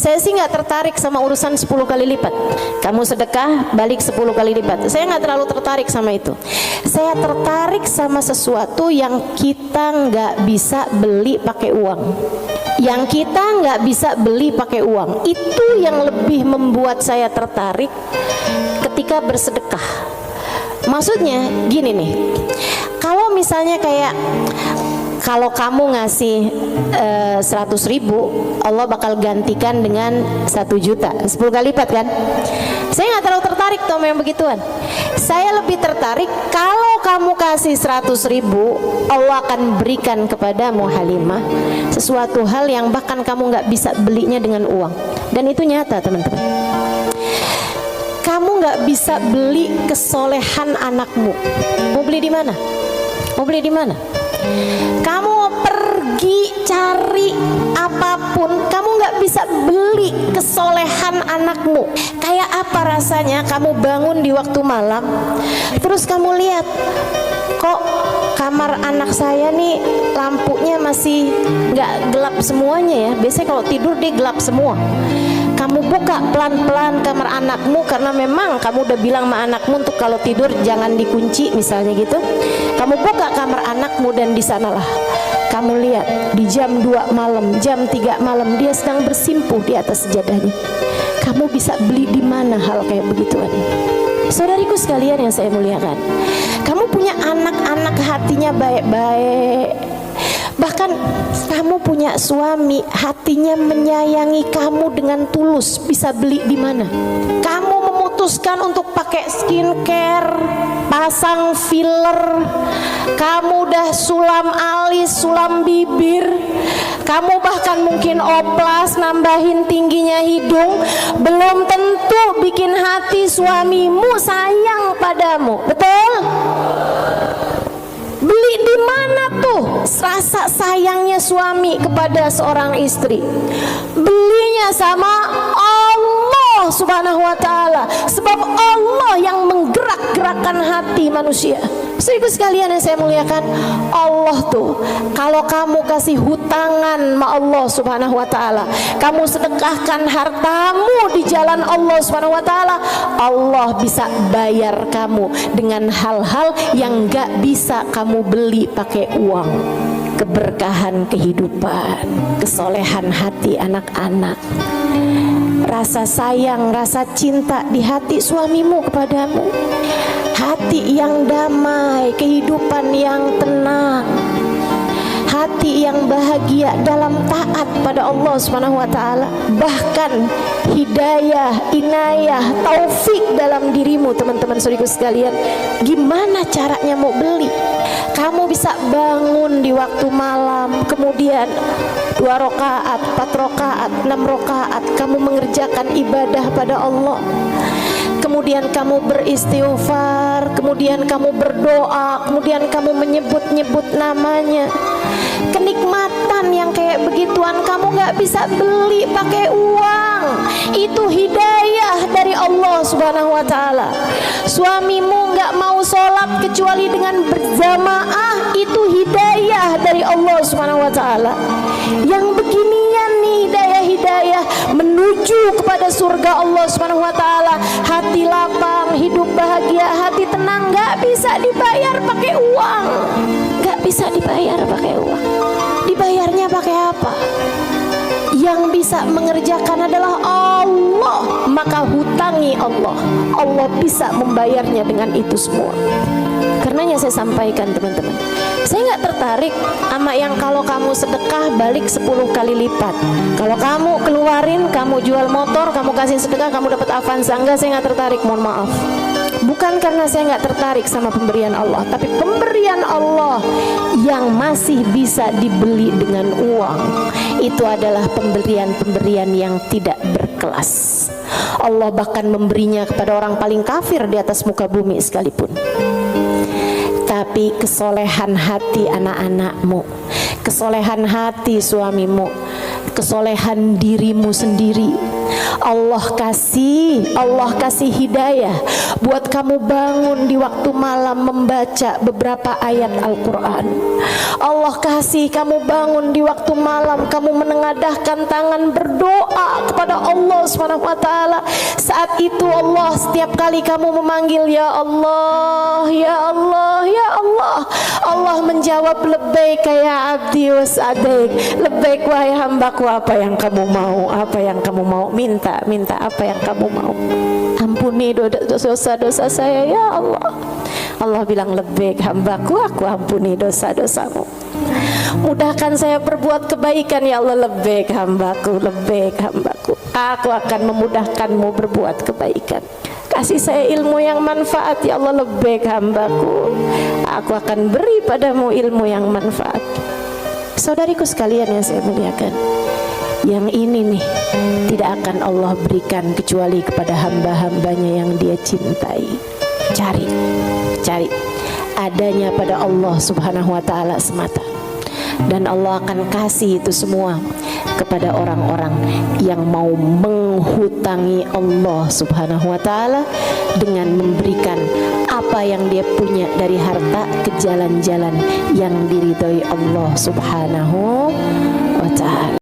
Saya sih nggak tertarik sama urusan 10 kali lipat. Kamu sedekah balik 10 kali lipat. Saya nggak terlalu tertarik sama itu. Saya tertarik sama sesuatu yang kita nggak bisa beli pakai uang. Yang kita nggak bisa beli pakai uang. Itu yang lebih membuat saya tertarik ketika bersedekah. Maksudnya gini nih, kalau misalnya kayak kalau kamu ngasih 100.000, Allah bakal gantikan dengan 1 juta, 10 kali lipat kan? Saya nggak terlalu tertarik sama yang begituan. Saya lebih tertarik kalau kamu kasih 100.000, Allah akan berikan kepadamu Halimah sesuatu hal yang bahkan kamu nggak bisa belinya dengan uang. Dan itu nyata teman-teman. Kamu nggak bisa beli kesolehan anakmu. Mau beli di mana? Mau beli di mana? Kamu pergi cari apapun, kamu nggak bisa beli kesolehan anakmu. Kayak apa rasanya kamu bangun di waktu malam, terus kamu lihat, kok kamar anak saya nih lampunya masih nggak gelap semuanya ya. Biasanya kalau tidur dia gelap semua. Kamu buka pelan-pelan kamar anakmu karena memang kamu udah bilang sama anakmu untuk kalau tidur jangan dikunci misalnya gitu. Kamu buka kamar anakmu dan di sanalah kamu lihat di jam 2 malam, jam 3 malam dia sedang bersimpuh di atas sejadahnya. Kamu bisa beli di mana hal kayak begituan? Saudariku sekalian yang saya muliakan, kamu punya anak-anak hatinya baik-baik. Bahkan kamu punya suami hatinya menyayangi kamu dengan tulus, bisa beli di mana? Kamu memutuskan untuk pakai skincare, pasang filler, kamu udah sulam alis, sulam bibir, kamu bahkan mungkin oplas, nambahin tingginya hidung, belum tentu bikin hati suamimu sayang padamu, betul? Beli di mana tuh rasa sayangnya suami kepada seorang istri? Belinya sama Allah Subhanahu wa ta'ala. Sebab Allah yang menggerak-gerakkan hati manusia. Saudara sekalian yang saya muliakan, Allah tuh kalau kamu kasih hutangan sama Allah Subhanahu wa ta'ala, kamu sedekahkan hartamu di jalan Allah Subhanahu wa ta'ala, Allah bisa bayar kamu dengan hal-hal yang gak bisa kamu beli pakai uang. Keberkahan kehidupan, kesolehan hati anak-anak, rasa sayang, rasa cinta di hati suamimu kepadamu, hati yang damai, kehidupan yang tenang, hati yang bahagia dalam taat pada Allah Subhanahu wa ta'ala. Bahkan hidayah, inayah, taufik dalam dirimu teman-teman saudaraku sekalian. Gimana caranya mau beli? Kamu bisa bangun di waktu malam, kemudian 2 rakaat, 4 rakaat, 6 rakaat kamu mengerjakan ibadah pada Allah. Kemudian kamu beristighfar, kemudian kamu berdoa, kemudian kamu menyebut-nyebut namanya. Kenikmatan yang kayak begituan kamu gak bisa beli pakai uang. Itu hidayah dari Allah Subhanahu wa ta'ala. Suamimu gak mau sholat kecuali dengan berjamaah, itu hidayah dari Allah Subhanahu wa ta'ala. Yang beginian nih hidayah menuju kepada surga Allah Subhanahu wa ta'ala. Hati lapang, hidup bahagia, hati tenang, gak bisa dibayar pakai uang. Gak bisa dibayar pakai uang. Dibayarnya pakai apa? Yang bisa mengerjakan adalah Allah. Maka hutangi Allah. Allah bisa membayarnya dengan itu semua. Karenanya saya sampaikan teman-teman, saya nggak tertarik sama yang kalau kamu sedekah balik 10 kali lipat. Kalau kamu keluarin, kamu jual motor, kamu kasih sedekah, kamu dapat Avanza. Enggak, saya nggak tertarik, mohon maaf. Bukan karena saya nggak tertarik sama pemberian Allah, tapi pemberian Allah yang masih bisa dibeli dengan uang, itu adalah pemberian-pemberian yang tidak berkelas. Allah bahkan memberinya kepada orang paling kafir di atas muka bumi sekalipun. Tapi kesolehan hati anak-anakmu, kesolehan hati suamimu, kesolehan dirimu sendiri, Allah kasih hidayah buat kamu bangun di waktu malam membaca beberapa ayat Al-Quran. Allah kasih kamu bangun di waktu malam, kamu menengadahkan tangan berdoa kepada Allah Subhanahu wa taala. Saat itu Allah, setiap kali kamu memanggil ya Allah, ya Allah, ya Allah, Allah menjawab labbaik ya abdi wa sa'daik. Labbaik wahai hambaku, apa yang kamu mau, apa yang kamu mau, minta apa yang kamu mau. Ampuni dosa-dosa saya ya Allah. Allah bilang labbaik hambaku, aku ampuni dosa-dosamu. Mudahkan saya berbuat kebaikan ya Allah. Labbaik hambaku, labbaik hambaku, aku akan memudahkanmu berbuat kebaikan. Kasih saya ilmu yang manfaat ya Allah. Labbaik hambaku, aku akan beri padamu ilmu yang manfaat. Saudariku sekalian yang saya muliakan, yang ini nih tidak akan Allah berikan kecuali kepada hamba-hambanya yang Dia cintai. Cari adanya pada Allah Subhanahu wa taala semata, dan Allah akan kasih itu semua kepada orang-orang yang mau menghutangi Allah Subhanahu wa taala dengan memberikan apa yang dia punya dari harta ke jalan-jalan yang diridhoi Allah Subhanahu wa taala.